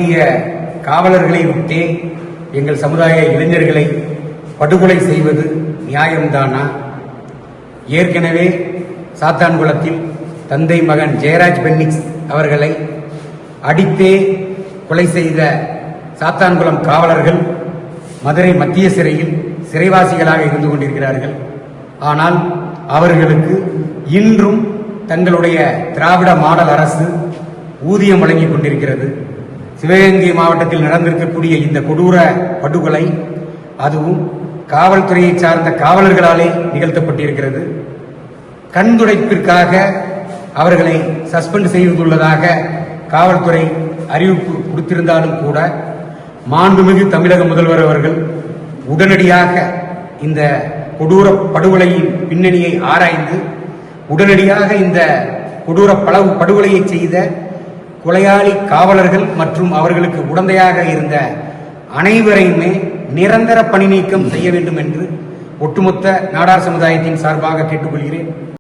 நம்முடைய காவலர்களை விட்டே எங்கள் சமுதாய இளைஞர்களை படுகொலை செய்வது நியாயம்தானா? ஏற்கனவே சாத்தான்குளத்தில் தந்தை மகன் ஜெயராஜ் பென்னிக்ஸ் அவர்களை அடித்தே கொலை செய்த சாத்தான்குளம் காவலர்கள் மதுரை மத்திய சிறையில் சிறைவாசிகளாக இருந்து கொண்டிருக்கிறார்கள். ஆனால் அவர்களுக்கு இன்றும் தங்களுடைய திராவிட மாடல் அரசு ஊதியம் வழங்கிக் கொண்டிருக்கிறது. சிவகங்கை மாவட்டத்தில் நடந்திருக்கக்கூடிய இந்த கொடூர படுகொலை அதுவும் காவல்துறையை சார்ந்த காவலர்களாலே நிகழ்த்தப்பட்டிருக்கிறது. கண்துடைப்பிற்காக அவர்களை சஸ்பெண்ட் செய்துள்ளதாக காவல்துறை அறிவிப்பு கொடுத்திருந்தாலும் கூட மாண்புமிகு தமிழக முதல்வர் அவர்கள் உடனடியாக இந்த கொடூர படுகொலையின் பின்னணியை ஆராய்ந்து உடனடியாக இந்த கொடூர படுகொலையை செய்த கொலையாளி காவலர்கள் மற்றும் அவர்களுக்கு உடந்தையாக இருந்த அனைவரையுமே நிரந்தர பணி நீக்கம் செய்ய வேண்டும் என்று ஒட்டுமொத்த நாடார் சமுதாயத்தின் சார்பாக கேட்டுக்கொள்கிறேன்.